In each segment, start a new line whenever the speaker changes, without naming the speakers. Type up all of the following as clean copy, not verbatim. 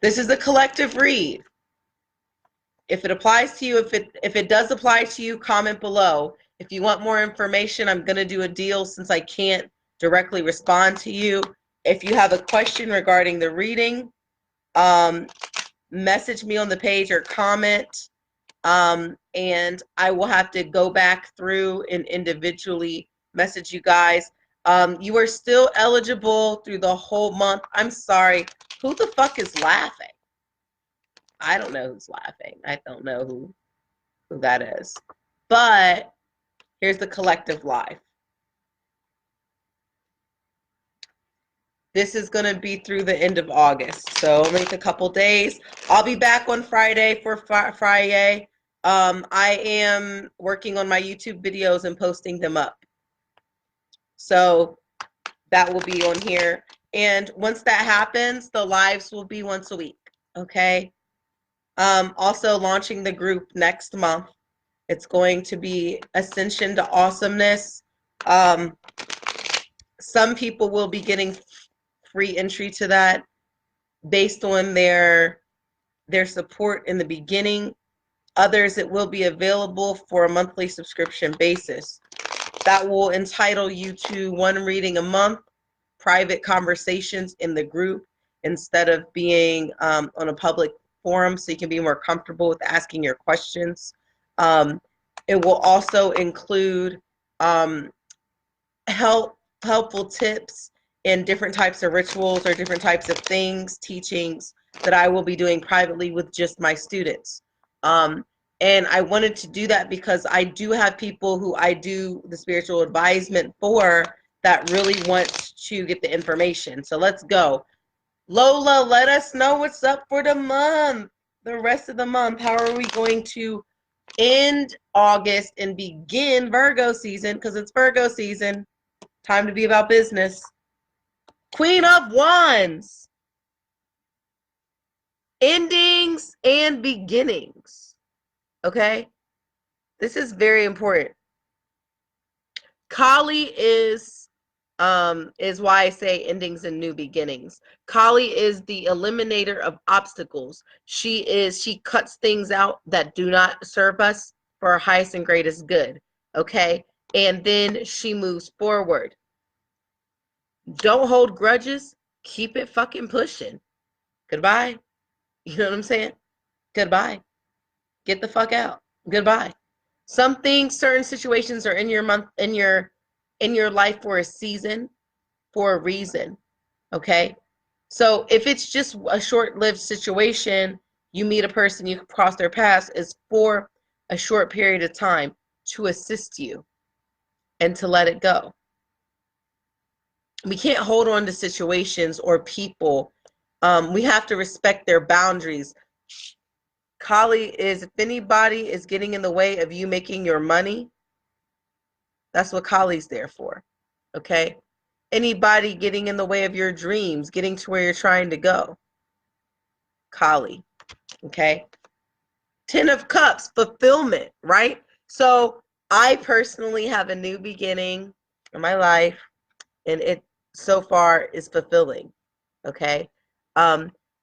This is a collective read. If it applies to you, if it does apply to you, comment below. If you want more information, I'm going to do a deal since I can't directly respond to you. If you have a question regarding the reading, message me on the page or comment, and I will have to go back through and individually message you guys. You are still eligible through the whole month. I'm sorry. Who the fuck is laughing? I don't know who's laughing. I don't know who that is. But here's the collective life. This is going to be through the end of August. So only a couple days. I'll be back on Friday for Friday. I am working on my YouTube videos and posting them up. So that will be on here. And once that happens, the lives will be once a week. Okay. Also launching the group next month. It's going to be Ascension to Awesomeness. Some people will be getting free entry to that based on their support in the beginning. Others, it will be available for a monthly subscription basis. That will entitle you to one reading a month, private conversations in the group instead of being on a public forum, so you can be more comfortable with asking your questions. It will also include helpful tips and different types of rituals or different types of things, teachings that I will be doing privately with just my students. And I wanted to do that because I do have people who I do the spiritual advisement for that really want to get the information. So let's go. Lola, let us know what's up for the month, the rest of the month. How are we going to end August and begin Virgo season? Because it's Virgo season. Time to be about business. Queen of Wands. Endings and beginnings. Okay? This is very important. Kali is why I say endings and new beginnings. Kali is the eliminator of obstacles. She cuts things out that do not serve us for our highest and greatest good. Okay? And then she moves forward. Don't hold grudges. Keep it fucking pushing. Goodbye. You know what I'm saying? Goodbye. Get the fuck out. Goodbye. Certain situations are in your life for a season, for a reason. Okay? So if it's just a short-lived situation, you meet a person, you cross their paths, is for a short period of time to assist you and to let it go. We can't hold on to situations or people. We have to respect their boundaries. Kali is, if anybody is getting in the way of you making your money, that's what Kali's there for. Okay? Anybody getting in the way of your dreams, getting to where you're trying to go, Kali. Okay? 10 of Cups, fulfillment, right? So I personally have a new beginning in my life, and it so far is fulfilling. Okay?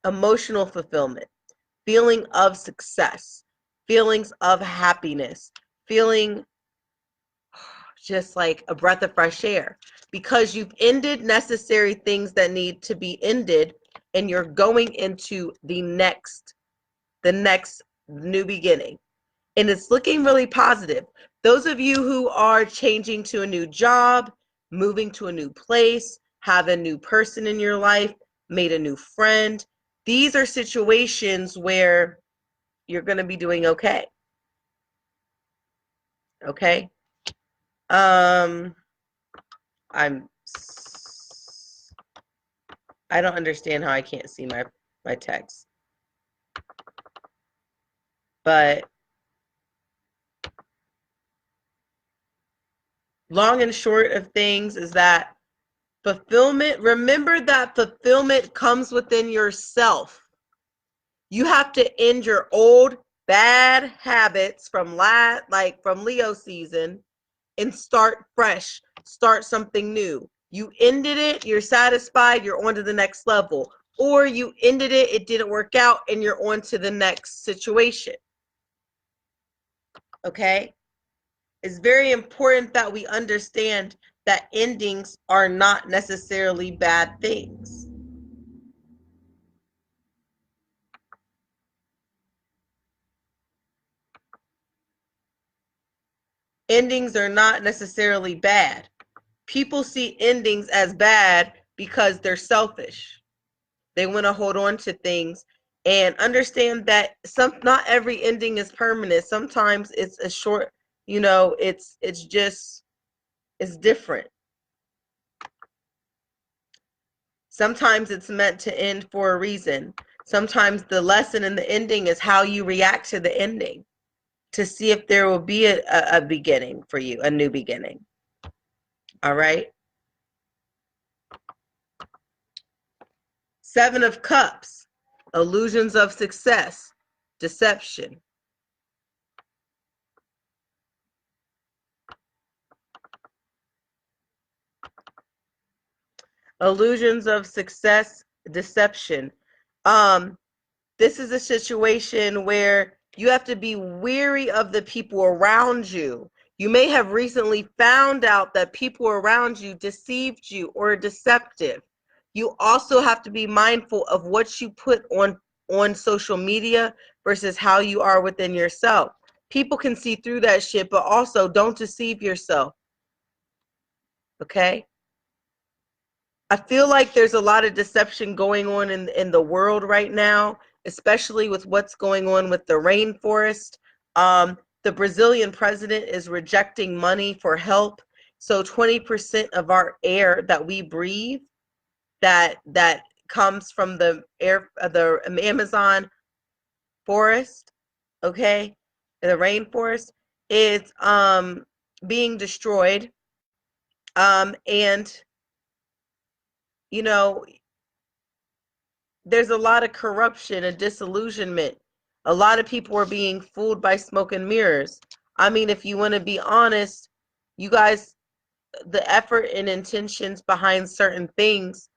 Emotional fulfillment, feeling of success, feelings of happiness, feeling just like a breath of fresh air, because you've ended necessary things that need to be ended, and you're going into the next new beginning, and it's looking really positive. Those of you who are changing to a new job, moving to a new place, have a new person in your life, made a new friend, these are situations where you're going to be doing okay. Okay? I don't understand how I can't see my text. But long and short of things is that fulfillment, remember that fulfillment comes within yourself. You have to end your old bad habits from Leo season and start fresh, start something new. You ended it, you're satisfied, you're on to the next level. or you ended it, it didn't work out, and you're on to the next situation. Okay? It's very important that we understand that endings are not necessarily bad things. Endings are not necessarily bad. People see endings as bad because they're selfish. They want to hold on to things and understand that not every ending is permanent. Sometimes it's a short, it's just it's different. Sometimes it's meant to end for a reason. Sometimes the lesson in the ending is how you react to the ending to see if there will be a beginning for you, a new beginning. All right. Seven of Cups, illusions of success, deception. Illusions of success, deception. Um, this is a situation where you have to be weary of the people around you. You may have recently found out that people around you deceived you or are deceptive. You also have to be mindful of what you put on social media versus how you are within yourself. People can see through that shit, but also don't deceive yourself. Okay? I feel like there's a lot of deception going on in the world right now, especially with what's going on with the rainforest. The Brazilian president is rejecting money for help. So 20% of our air that we breathe, that comes from the Amazon forest, okay, the rainforest, is being destroyed. And you know, there's a lot of corruption and disillusionment. A lot of people are being fooled by smoke and mirrors. I mean, if you want to be honest, you guys, the effort and intentions behind certain things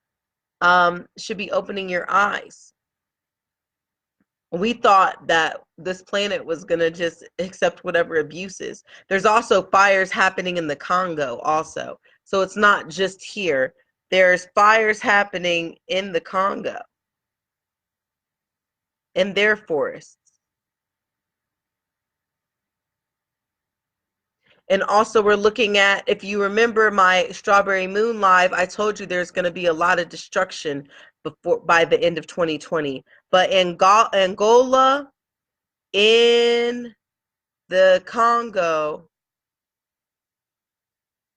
should be opening your eyes. We thought that this planet was going to just accept whatever abuses. There's also fires happening in the Congo also. So it's not just here. There's fires happening in the Congo, in their forests. And also we're looking at, if you remember my Strawberry Moon live, I told you there's going to be a lot of destruction by the end of 2020. But in Angola, in the Congo,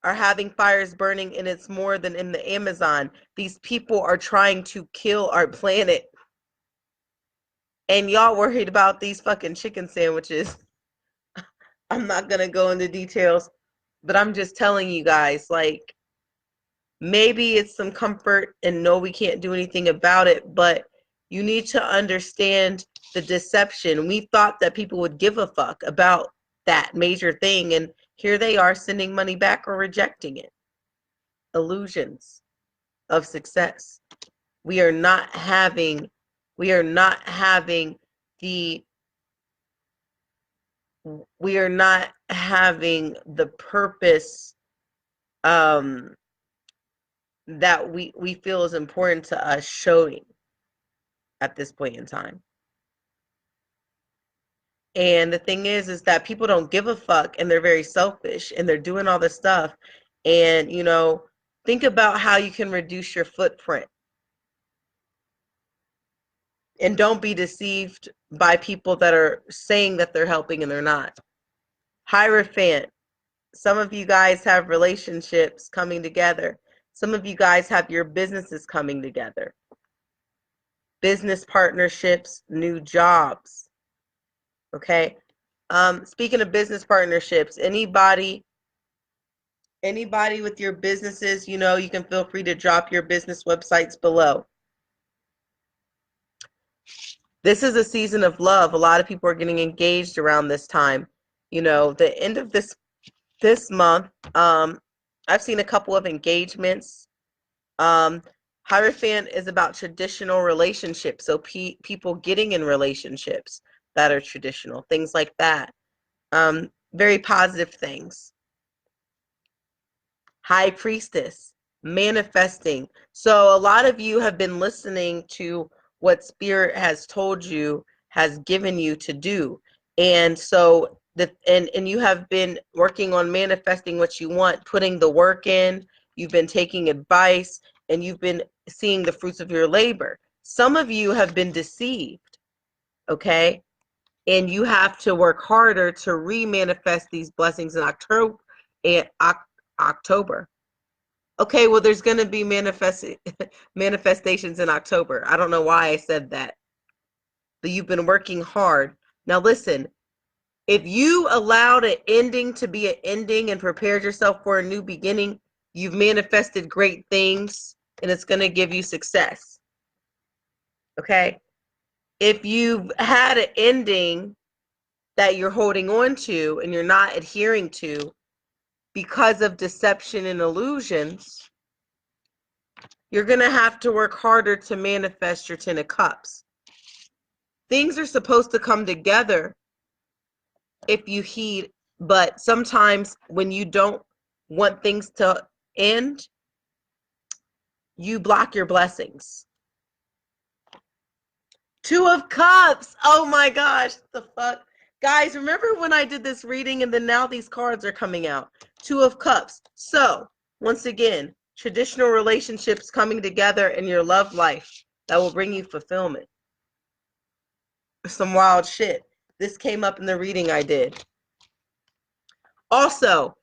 are having fires burning, and it's more than in the Amazon. These people are trying to kill our planet. And y'all worried about these fucking chicken sandwiches. I'm not going to go into details, but I'm just telling you guys, like, maybe it's some comfort and no, we can't do anything about it, but you need to understand the deception. We thought that people would give a fuck about that major thing, and here they are sending money back or rejecting it. Illusions of success. We are not having the we are not having the purpose that we feel is important to us showing at this point in time. And the thing is that people don't give a fuck, and they're very selfish, and they're doing all this stuff. And think about how you can reduce your footprint, and don't be deceived by people that are saying that they're helping and they're not. Hierophant. Some of you guys have relationships coming together. Some of you guys have your businesses coming together. Business partnerships, new jobs. Okay. Speaking of business partnerships, anybody with your businesses, you can feel free to drop your business websites below. This is a season of love. A lot of people are getting engaged around this time. The end of this month, I've seen a couple of engagements. Hierophant is about traditional relationships. So people getting in relationships that are traditional, things like that. Very positive things. High Priestess, manifesting. So a lot of you have been listening to what Spirit has told you, has given you to do. And so and you have been working on manifesting what you want, putting the work in, you've been taking advice, and you've been seeing the fruits of your labor. Some of you have been deceived, okay? And you have to work harder to re-manifest these blessings in October. Okay, well, there's going to be manifestations in October. I don't know why I said that. But you've been working hard. Now, listen, if you allowed an ending to be an ending and prepared yourself for a new beginning, you've manifested great things and it's going to give you success. Okay? If you've had an ending that you're holding on to and you're not adhering to because of deception and illusions, you're going to have to work harder to manifest your 10 of Cups. Things are supposed to come together if you heed, but sometimes when you don't want things to end, you block your blessings. 2 of Cups. Oh my gosh, the fuck. Guys, remember when I did this reading and then now these cards are coming out? 2 of Cups. So, once again, traditional relationships coming together in your love life that will bring you fulfillment. Some wild shit. This came up in the reading I did. Also,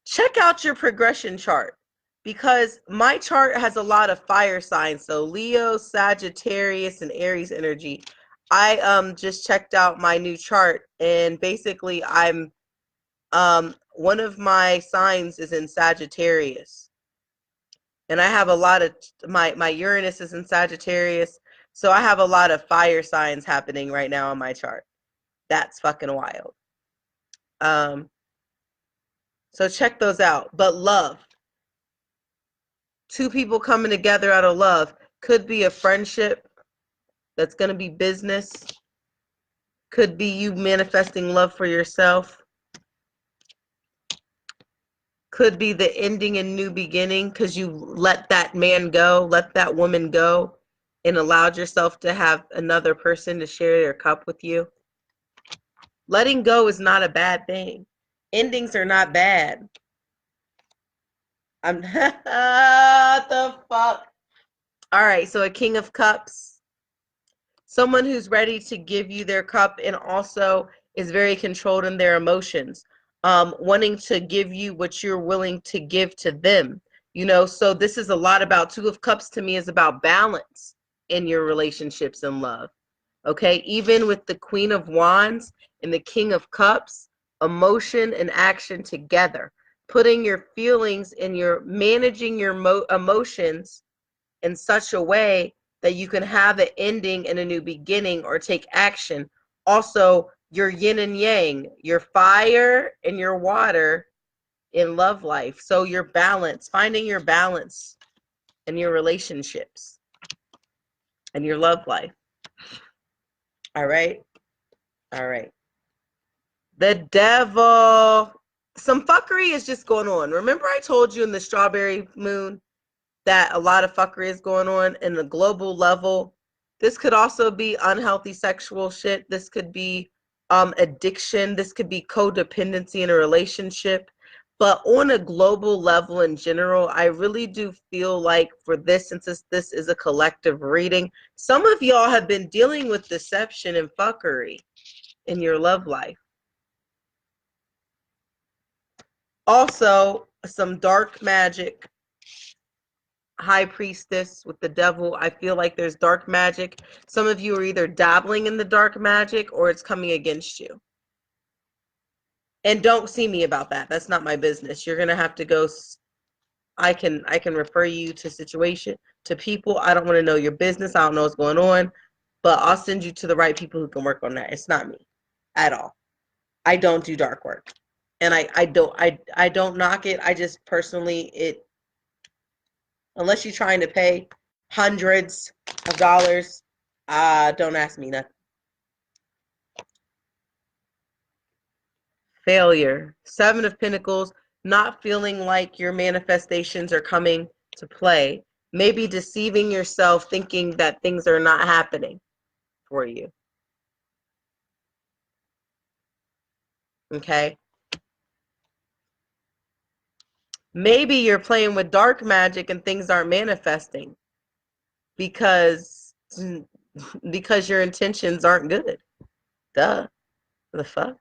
check out your progression chart because my chart has a lot of fire signs. So Leo, Sagittarius, and Aries energy. I just checked out my new chart and basically I'm one of my signs is in Sagittarius. And I have a lot of my Uranus is in Sagittarius. So I have a lot of fire signs happening right now on my chart. That's fucking wild. So check those out. But love. 2 people coming together out of love. Could be a friendship that's going to be business. Could be you manifesting love for yourself. Could be the ending and new beginning because you let that man go, let that woman go, and allowed yourself to have another person to share their cup with you. Letting go is not a bad thing. Endings are not bad. I'm what the fuck? All right, so a King of Cups. Someone who's ready to give you their cup and also is very controlled in their emotions, wanting to give you what you're willing to give to them. You know, so this is a lot about 2 of Cups to me is about balance in your relationships and love. Okay, even with the Queen of Wands and the King of Cups, emotion and action together, putting your feelings and your managing your emotions in such a way that you can have an ending and a new beginning or take action. Also, your yin and yang, your fire and your water in love life. So your balance, finding your balance in your relationships and your love life. All right. All right. The Devil. Some fuckery is just going on. Remember I told you in the strawberry moon that a lot of fuckery is going on in the global level. This could also be unhealthy sexual shit. This could be addiction. This could be codependency in a relationship. But on a global level in general, I really do feel like for this, since this is a collective reading, some of y'all have been dealing with deception and fuckery in your love life. Also, some dark magic. High Priestess with the Devil. I feel like there's dark magic. Some of you are either dabbling in the dark magic or it's coming against you. And don't see me about that. That's not my business. You're gonna have to go. I can refer you to people. I don't want to know your business. I don't know what's going on, but I'll send you to the right people who can work on that. It's not me at all. I don't do dark work, and I don't knock it. I just personally unless you're trying to pay hundreds of dollars. Don't ask me nothing. Failure. Seven of Pentacles, not feeling like your manifestations are coming to play. Maybe deceiving yourself, thinking that things are not happening for you. Okay? Maybe you're playing with dark magic and things aren't manifesting because your intentions aren't good. Duh. The fuck?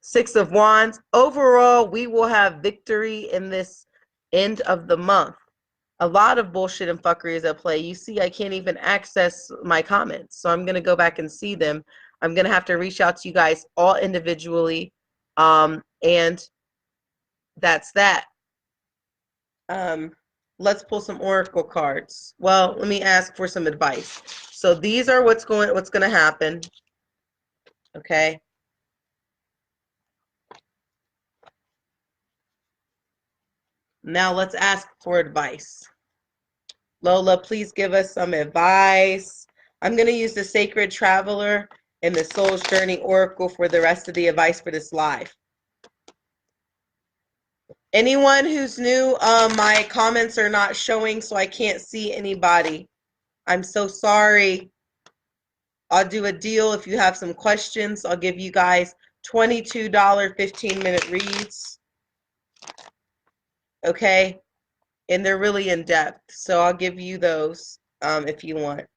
Six of Wands. Overall, we will have victory in this end of the month. A lot of bullshit and fuckery is at play. You see, I can't even access my comments. So I'm going to go back and see them. I'm going to have to reach out to you guys all individually. And that's that. Let's pull some oracle cards. Well, let me ask for some advice. So these are what's going to happen. Okay. Now let's ask for advice. Lola, please give us some advice. I'm going to use the Sacred Traveler and the Soul's Journey Oracle for the rest of the advice for this live. Anyone who's new, my comments are not showing, so I can't see anybody. I'm so sorry. I'll do a deal. If you have some questions, I'll give you guys $22 15-minute reads. Okay? And they're really in depth, so I'll give you those if you want.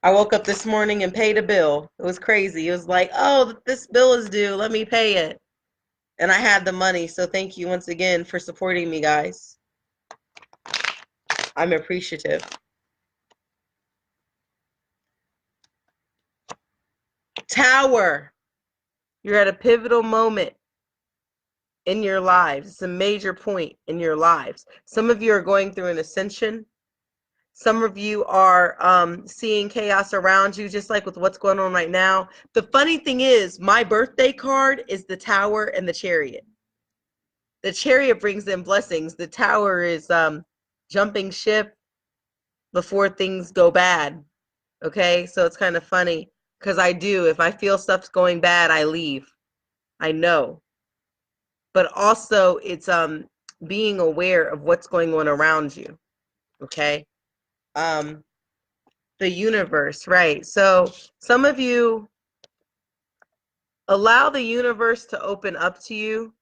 I woke up this morning and paid a bill. It was crazy. It was like, oh, this bill is due. Let me pay it. And I had the money, so thank you once again for supporting me, guys. I'm appreciative. Tower. You're at a pivotal moment in your lives. It's a major point in your lives. Some of you are going through an ascension. Some of you are seeing chaos around you, just like with what's going on right now. The funny thing is, my birthday card is the Tower and the Chariot. The Chariot brings in blessings. The Tower is jumping ship before things go bad. Okay, so it's kind of funny because I do. If I feel stuff's going bad, I leave. I know. But also, it's being aware of what's going on around you. Okay. The universe, right? So some of you allow the universe to open up to you.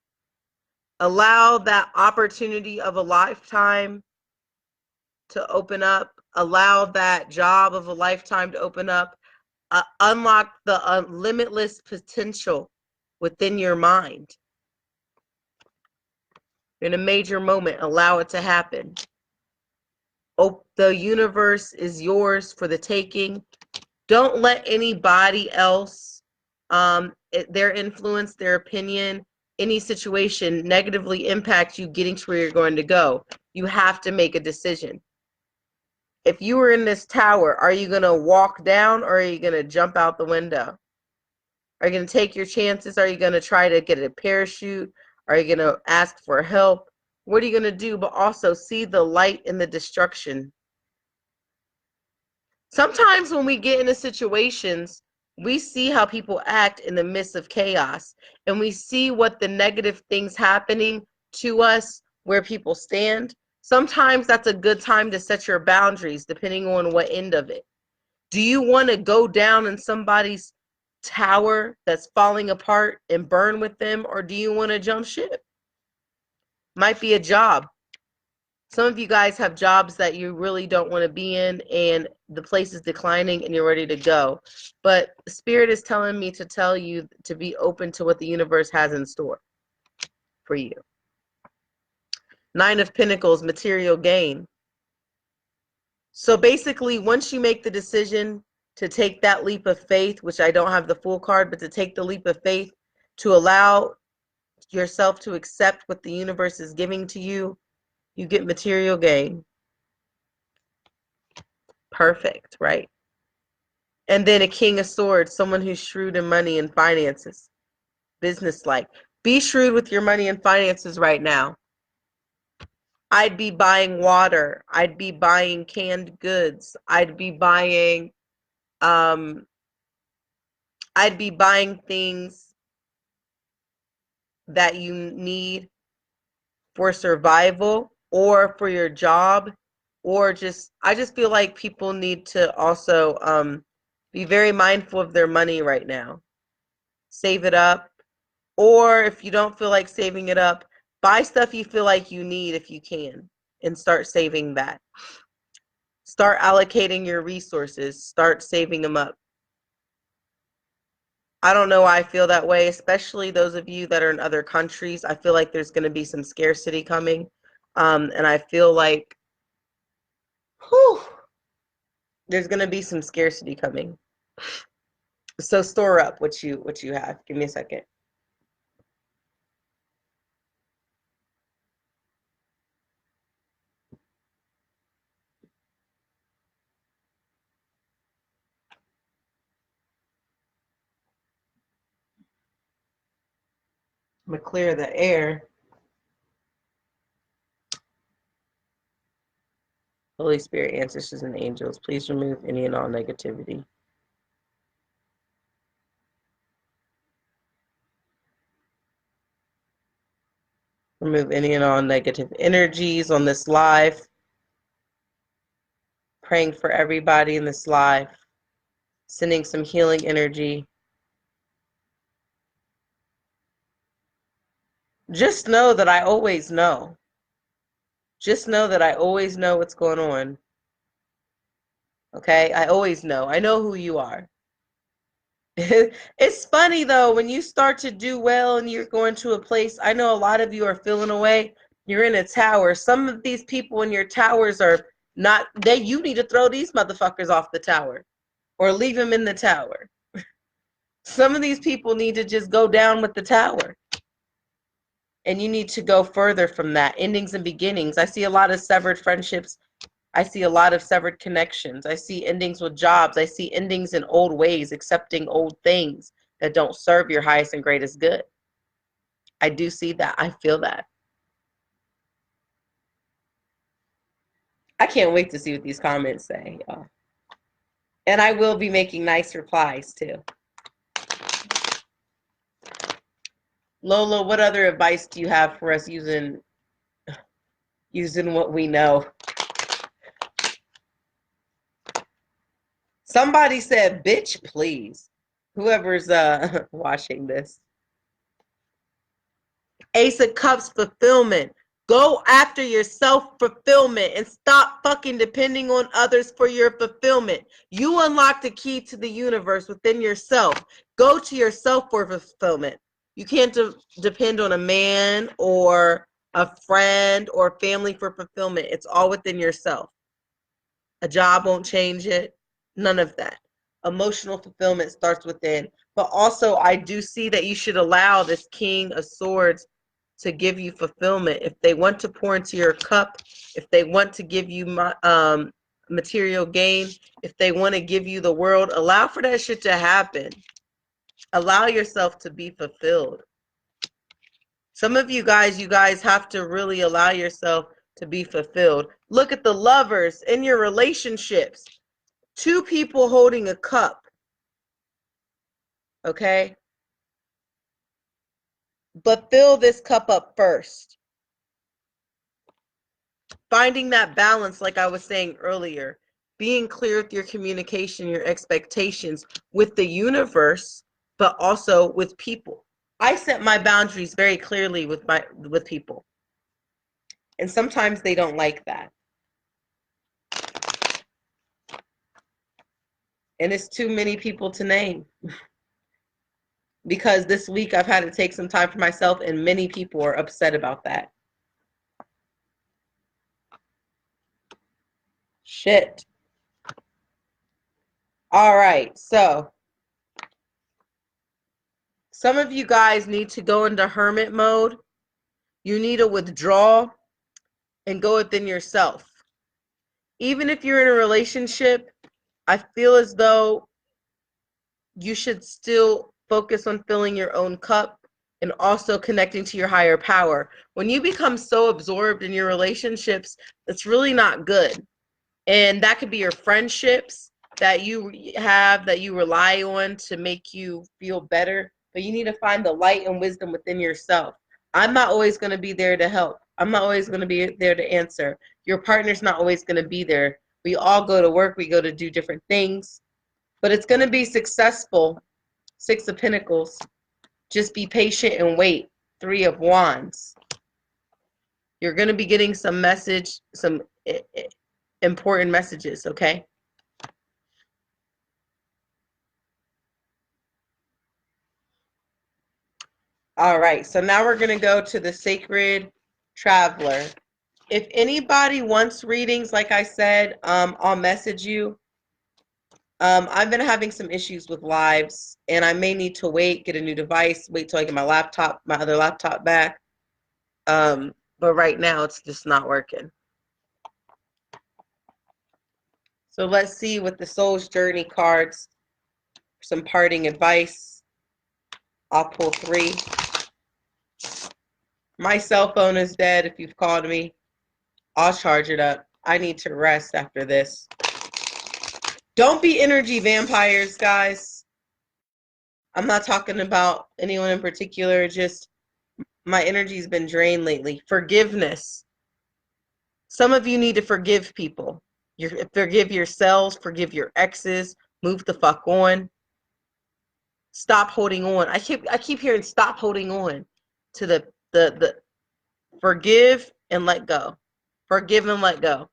Allow that opportunity of a lifetime to open up. Allow that job of a lifetime to open up. Unlock the limitless potential within your mind. In a major moment, allow it to happen. The universe is yours for the taking. Don't let anybody else, their influence, their opinion, any situation negatively impact you getting to where you're going to go. You have to make a decision. If you were in this tower, are you going to walk down or are you going to jump out the window? Are you going to take your chances? Are you going to try to get a parachute? Are you going to ask for help? What are you going to do? But also see the light in the destruction. Sometimes when we get into situations, we see how people act in the midst of chaos, and we see what the negative things happening to us, where people stand. Sometimes that's a good time to set your boundaries, depending on what end of it. Do you want to go down in somebody's tower that's falling apart and burn with them, or do you want to jump ship? Might be a job. Some of you guys have jobs that you really don't want to be in and the place is declining and you're ready to go. But Spirit is telling me to tell you to be open to what the universe has in store for you. Nine of Pentacles, material gain. So basically, once you make the decision to take that leap of faith, which I don't have the full card, but to take the leap of faith, to allow yourself to accept what the universe is giving to you, you get material gain. Perfect, right? And then a King of Swords, someone who's shrewd in money and finances, business-like. Be shrewd with your money and finances right now. I'd be buying water. I'd be buying canned goods. I'd be buying things that you need for survival or for your job, or I just feel like people need to also be very mindful of their money right now. Save it up, or if you don't feel like saving it up, buy stuff you feel like you need if you can, and start saving that. Start allocating your resources, start saving them up. I don't know why I feel that way, especially those of you that are in other countries. I feel like there's going to be some scarcity coming. And I feel like, there's going to be some scarcity coming. So store up what you have. Give me a second. I'm going to clear the air. Holy Spirit, ancestors, and angels, please remove any and all negativity. Remove any and all negative energies on this live. Praying for everybody in this live. Sending some healing energy. Just know that I always know. Just know that I always know what's going on. Okay? I always know. I know who you are. It's funny though, when you start to do well and you're going to a place, I know a lot of you are feeling away. You're in a tower. Some of these people in your towers are not, you need to throw these motherfuckers off the tower or leave them in the tower. Some of these people need to just go down with the tower. And you need to go further from that. Endings and beginnings. I see a lot of severed friendships. I see a lot of severed connections. I see endings with jobs. I see endings in old ways, accepting old things that don't serve your highest and greatest good. I do see that. I feel that. I can't wait to see what these comments say, y'all. And I will be making nice replies too. Lola, what other advice do you have for us using what we know? Somebody said, bitch, please. Whoever's watching this. Ace of Cups, fulfillment. Go after your self-fulfillment and stop fucking depending on others for your fulfillment. You unlock the key to the universe within yourself. Go to yourself for fulfillment. You can't depend on a man or a friend or family for fulfillment. It's all within yourself. A job won't change it. None of that. Emotional fulfillment starts within. But also, I do see that you should allow this King of Swords to give you fulfillment. If they want to pour into your cup, if they want to give you material gain, if they want to give you the world, allow for that shit to happen. Allow yourself to be fulfilled. Some of you guys have to really allow yourself to be fulfilled. Look at the lovers in your relationships. Two people holding a cup. Okay? But fill this cup up first. Finding that balance, like I was saying earlier. Being clear with your communication, your expectations with the universe, but also with people. I set my boundaries very clearly with people. And sometimes they don't like that. And it's too many people to name. Because this week I've had to take some time for myself, and many people are upset about that. Shit. All right, so some of you guys need to go into hermit mode. You need to withdraw and go within yourself. Even if you're in a relationship, I feel as though you should still focus on filling your own cup and also connecting to your higher power. When you become so absorbed in your relationships, it's really not good. And that could be your friendships that you have, that you rely on to make you feel better. But you need to find the light and wisdom within yourself. I'm not always going to be there to help. I'm not always going to be there to answer. Your partner's not always going to be there. We all go to work. We go to do different things. But it's going to be successful. Six of Pentacles. Just be patient and wait. Three of Wands. You're going to be getting some message, some important messages, okay? All right, so now we're going to go to the Sacred Traveler. If anybody wants readings, like I said, I'll message you. I've been having some issues with lives, and I may need to wait, get a new device, wait till I get my other laptop back. But right now, it's just not working. So let's see with the Soul's Journey cards, some parting advice. I'll pull 3. My cell phone is dead. If you've called me, I'll charge it up. I need to rest after this. Don't be energy vampires, guys. I'm not talking about anyone in particular. Just my energy's been drained lately. Forgiveness. Some of you need to forgive people. Forgive yourselves. Forgive your exes. Move the fuck on. Stop holding on. I keep hearing stop holding on to the forgive and let go. Forgive and let go.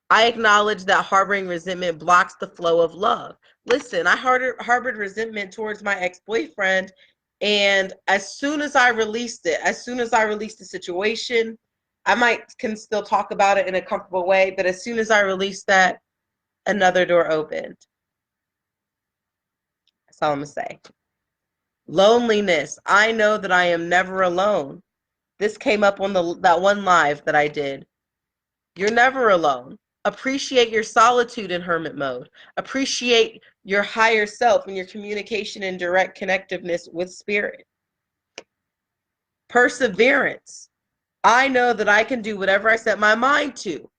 I acknowledge that harboring resentment blocks the flow of love. Listen, I harbored resentment towards my ex-boyfriend, and as soon as I released it, as soon as I released the situation, can still talk about it in a comfortable way, but as soon as I released that, another door opened. That's all I'm gonna say. Loneliness. I know that I am never alone. This came up on that one live that I did. You're never alone. Appreciate your solitude in hermit mode. Appreciate your higher self and your communication and direct connectiveness with spirit. Perseverance. I know that I can do whatever I set my mind to.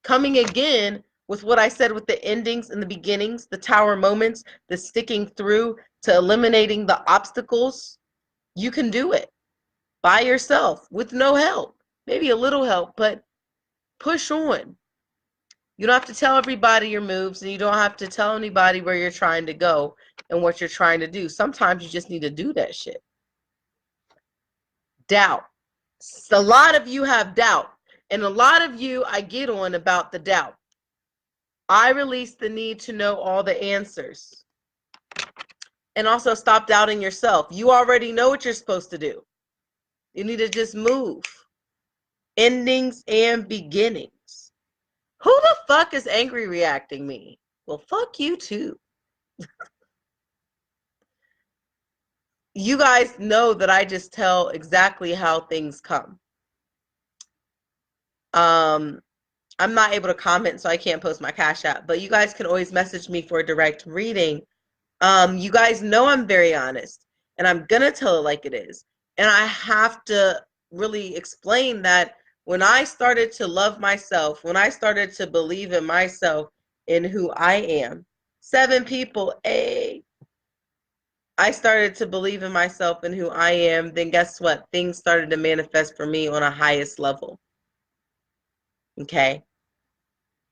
Coming again with what I said with the endings and the beginnings, the tower moments, the sticking through to eliminating the obstacles. You can do it by yourself with no help. Maybe a little help, but push on. You don't have to tell everybody your moves, and you don't have to tell anybody where you're trying to go and what you're trying to do. Sometimes you just need to do that shit. Doubt. A lot of you have doubt, and a lot of you I get on about the doubt. I release the need to know all the answers. And also stop doubting yourself. You already know what you're supposed to do. You need to just move. Endings and beginnings. Who the fuck is angry reacting me? Well, fuck you too. You guys know that I just tell exactly how things come. I'm not able to comment, so I can't post my Cash App, but you guys can always message me for a direct reading. You guys know I'm very honest, and I'm gonna tell it like it is. And I have to really explain that when I started to love myself, when I started to believe in myself, in who I am, 7 people, I started to believe in myself and who I am, then guess what? Things started to manifest for me on a highest level. Okay?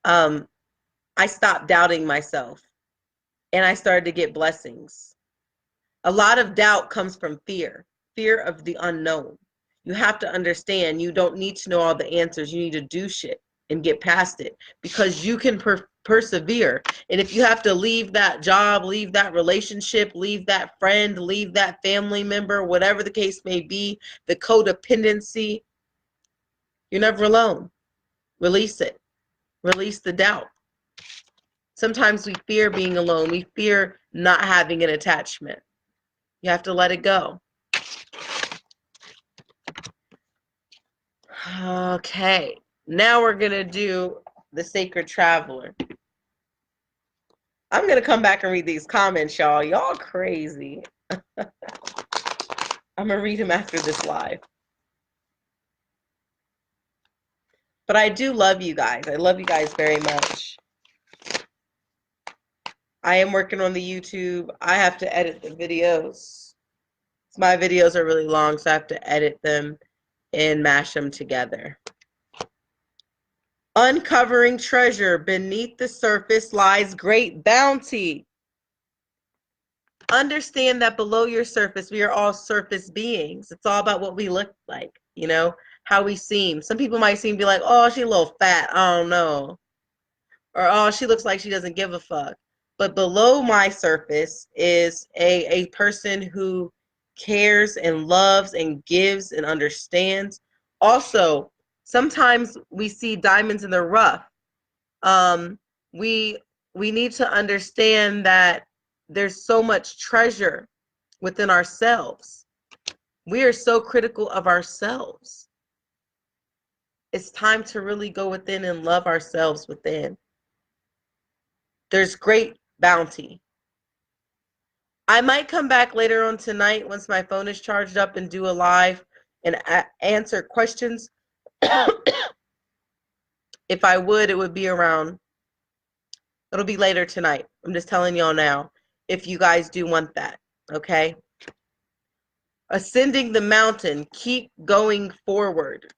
I stopped doubting myself and I started to get blessings. A lot of doubt comes from fear of the unknown. You have to understand you don't need to know all the answers. You need to do shit and get past it because you can persevere. And if you have to leave that job, leave that relationship, leave that friend, leave that family member, whatever the case may be, the codependency, you're never alone. Release it. Release the doubt. Sometimes we fear being alone. We fear not having an attachment. You have to let it go. Okay, now we're going to do the Sacred Traveler. I'm going to come back and read these comments, y'all. Y'all crazy. I'm going to read them after this live. But I do love you guys. I love you guys very much. I am working on the YouTube. I have to edit the videos. My videos are really long, so I have to edit them and mash them together. Uncovering treasure. Beneath the surface lies great bounty. Understand that below your surface, we are all surface beings. It's all about what we look like, you know, how we seem. Some people might seem to be like, oh, she's a little fat. I don't know. Or, oh, she looks like she doesn't give a fuck. But below my surface is a person who cares and loves and gives and understands. Also, sometimes we see diamonds in the rough. We need to understand that there's so much treasure within ourselves. We are so critical of ourselves. It's time to really go within and love ourselves within. There's great bounty. I might come back later on tonight once my phone is charged up and do a live and answer questions. If I would, it would be around, it'll be later tonight. I'm just telling y'all now, if you guys do want that, okay? Ascending the mountain, keep going forward.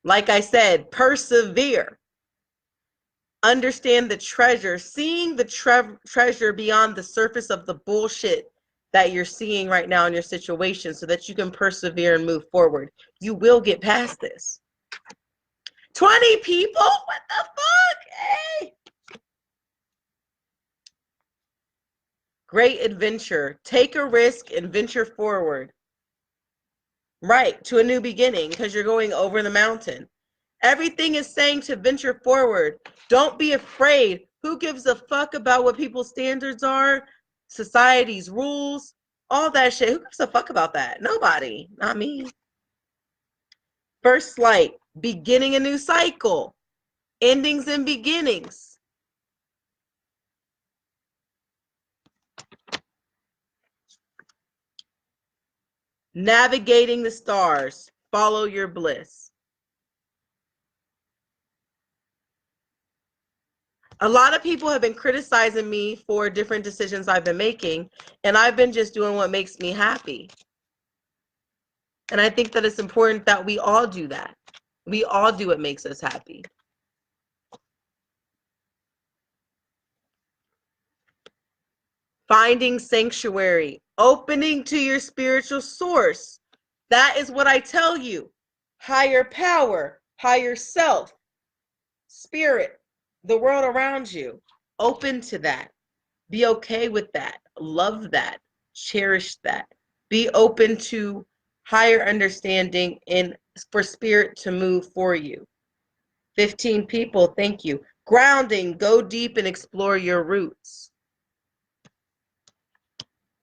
Like I said, persevere. Understand the treasure, seeing the treasure beyond the surface of the bullshit that you're seeing right now in your situation so that you can persevere and move forward. You will get past this. 20 people? What the fuck? Hey! Great adventure. Take a risk and venture forward. Right, to a new beginning because you're going over the mountain. Everything is saying to venture forward. Don't be afraid. Who gives a fuck about what people's standards are? Society's rules? All that shit. Who gives a fuck about that? Nobody. Not me. First light. Beginning a new cycle. Endings and beginnings. Navigating the stars. Follow your bliss. A lot of people have been criticizing me for different decisions I've been making, and I've been just doing what makes me happy. And I think that it's important that we all do that. We all do what makes us happy. Finding sanctuary, opening to your spiritual source. That is what I tell you. Higher power, higher self, spirit, the world around you. Open to that. Be okay with that. Love that. Cherish that. Be open to higher understanding and for spirit to move for you. 15 people, thank you. Grounding, go deep and explore your roots.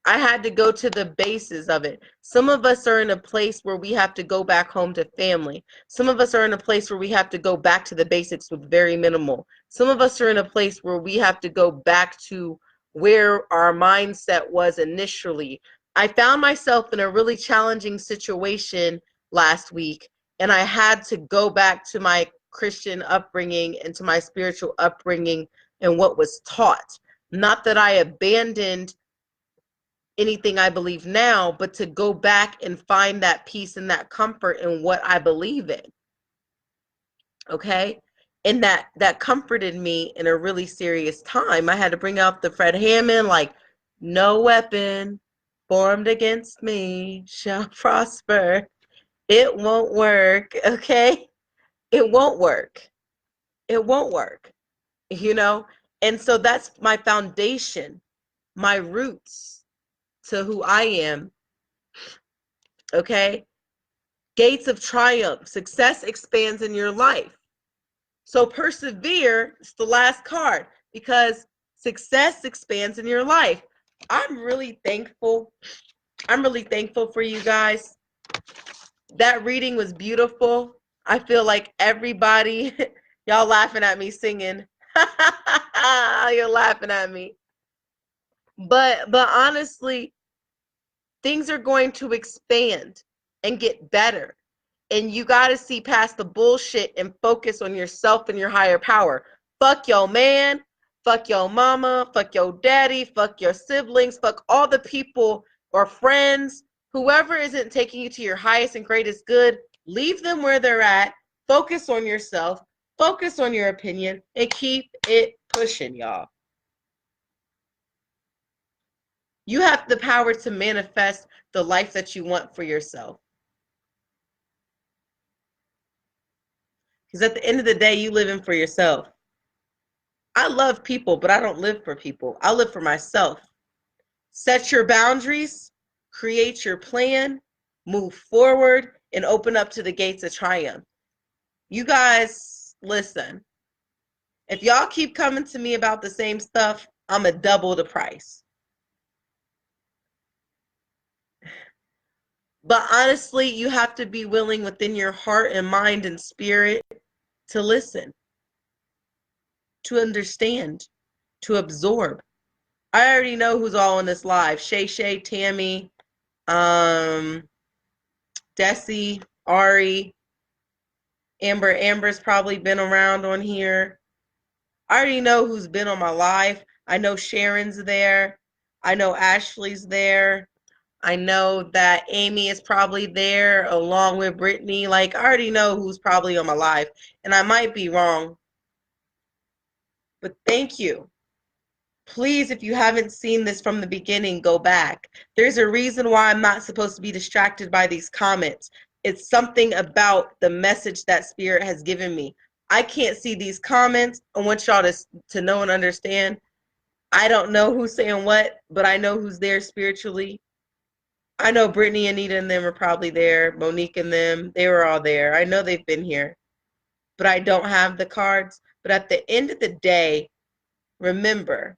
I had to go to the basis of it. Some of us are in a place where we have to go back home to family. Some of us are in a place where we have to go back to the basics with very minimal. Some of us are in a place where we have to go back to where our mindset was initially. I found myself in a really challenging situation last week, and I had to go back to my Christian upbringing and to my spiritual upbringing and what was taught. Not that I abandoned anything I believe now, but to go back and find that peace and that comfort in what I believe in. Okay? And that comforted me in a really serious time. I had to bring out the Fred Hammond, like, no weapon formed against me shall prosper. It won't work, okay? It won't work. It won't work, you know? And so that's my foundation, my roots to who I am. Okay? Gates of triumph. Success expands in your life. So persevere. It's the last card because success expands in your life. I'm really thankful. I'm really thankful for you guys. That reading was beautiful. I feel like everybody, y'all laughing at me singing. You're laughing at me. But honestly, things are going to expand and get better. And you got to see past the bullshit and focus on yourself and your higher power. Fuck your man, fuck your mama, fuck your daddy, fuck your siblings, fuck all the people or friends, whoever isn't taking you to your highest and greatest good. Leave them where they're at. Focus on yourself, focus on your opinion, and keep it pushing, y'all. You have the power to manifest the life that you want for yourself. Because at the end of the day, you living for yourself. I love people, but I don't live for people. I live for myself. Set your boundaries, create your plan, move forward, and open up to the gates of triumph. You guys, listen. If y'all keep coming to me about the same stuff, I'm going to double the price. But honestly, you have to be willing within your heart and mind and spirit to listen, to understand, to absorb. I already know who's all in this live. Shay, Tammy, Desi, Ari, Amber. Amber's probably been around on here. I already know who's been on my live. I know Sharon's there. I know Ashley's there. I know that Amy is probably there along with Brittany. Like, I already know who's probably on my live. And I might be wrong. But thank you. Please, if you haven't seen this from the beginning, go back. There's a reason why I'm not supposed to be distracted by these comments. It's something about the message that Spirit has given me. I can't see these comments. I want y'all to know and understand. I don't know who's saying what, but I know who's there spiritually. I know Brittany, Anita, and them are probably there. Monique and them, they were all there. I know they've been here, but I don't have the cards. But at the end of the day, remember,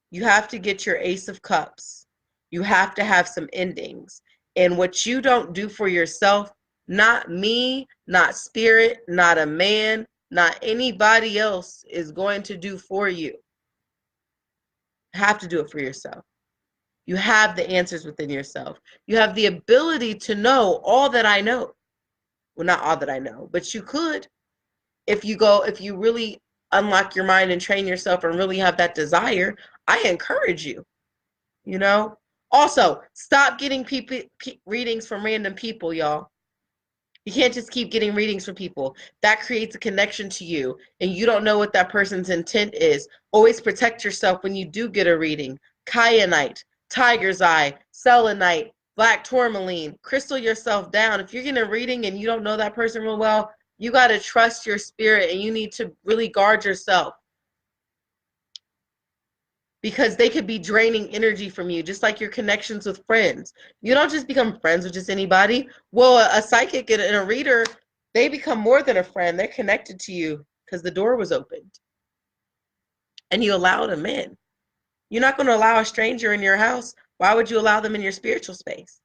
you have to get your Ace of Cups. You have to have some endings. And what you don't do for yourself, not me, not Spirit, not a man, not anybody else is going to do for you. You have to do it for yourself. You have the answers within yourself. You have the ability to know all that I know. Well, not all that I know, but you could if you really unlock your mind and train yourself and really have that desire. I encourage you. You know? Also, stop getting readings from random people, y'all. You can't just keep getting readings from people. That creates a connection to you, and you don't know what that person's intent is. Always protect yourself when you do get a reading. Kyanite, tiger's eye, selenite, black tourmaline. Crystal yourself down. If you're getting a reading and you don't know that person real well, you got to trust your spirit, and you need to really guard yourself. Because they could be draining energy from you, just like your connections with friends. You don't just become friends with just anybody. Well, a psychic and a reader, they become more than a friend. They're connected to you because the door was opened and you allowed them in. You're not going to allow a stranger in your house. Why would you allow them in your spiritual space?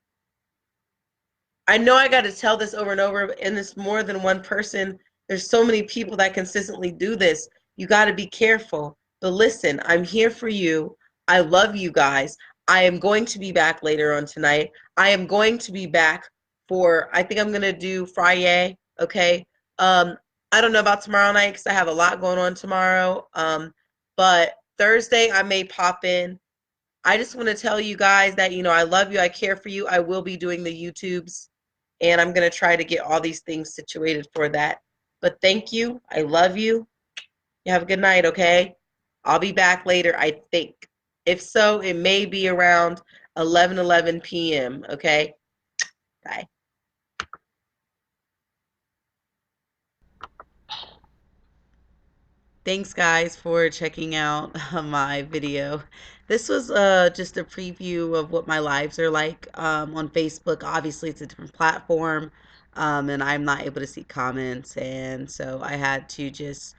I know I got to tell this over and over, and it's more than one person. There's so many people that consistently do this. You got to be careful. But listen, I'm here for you. I love you guys. I am going to be back later on tonight. I am going to be back for, I think I'm going to do Friday, okay? I don't know about tomorrow night because I have a lot going on tomorrow. But Thursday, I may pop in. I just want to tell you guys that, I love you. I care for you. I will be doing the YouTubes, and I'm going to try to get all these things situated for that. But thank you. I love you. You have a good night, okay? I'll be back later, I think. If so, it may be around 11 p.m., okay? Bye. Thanks, guys, for checking out my video. This was just a preview of what my lives are like on Facebook. Obviously, it's a different platform, and I'm not able to see comments, and so I had to just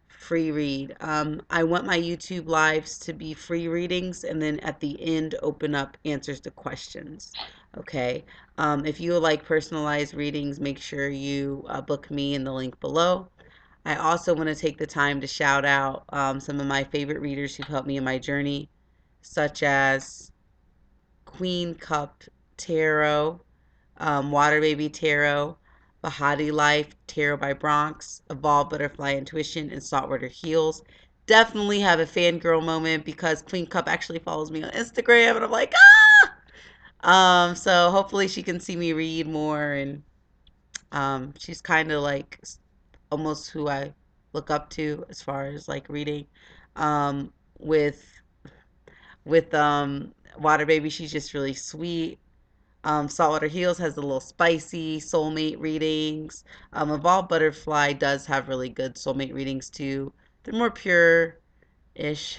free read. I want my YouTube lives to be free readings, and then at the end, open up answers to questions. Okay. If you would like personalized readings, make sure you book me in the link below.
I also want to take the time to shout out some of my favorite readers who've helped me in my journey, such as Queen Cup Tarot, Water Baby Tarot, Bahati Life, Tarot by Bronx, Evolved Butterfly Intuition, and Saltwater Heals. Definitely have a fangirl moment because Queen Cup actually follows me on Instagram, and I'm like, so hopefully she can see me read more, and she's kind of like almost who I look up to as far as like reading. Um, with with Water Baby, she's just really sweet. Saltwater Heels has a little spicy soulmate readings. Evolved Butterfly does have really good soulmate readings too. They're more pure ish.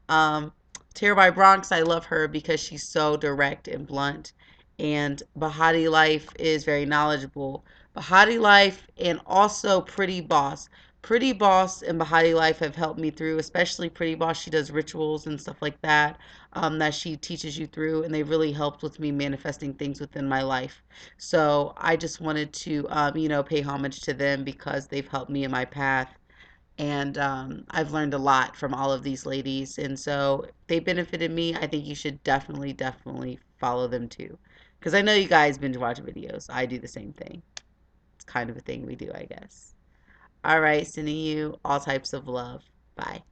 um, Terror by Bronx, I love her because she's so direct and blunt. And Bahati Life is very knowledgeable. Bahati Life and also Pretty Boss. Pretty Boss and Bahati Life have helped me through, especially Pretty Boss. She does rituals and stuff like that that she teaches you through, and they really helped with me manifesting things within my life. So I just wanted to, pay homage to them because they've helped me in my path, and I've learned a lot from all of these ladies, and so they benefited me. I think you should definitely, definitely follow them too, because I know you guys binge watch videos. I do the same thing. It's kind of a thing we do, I guess. All right, sending you all types of love. Bye.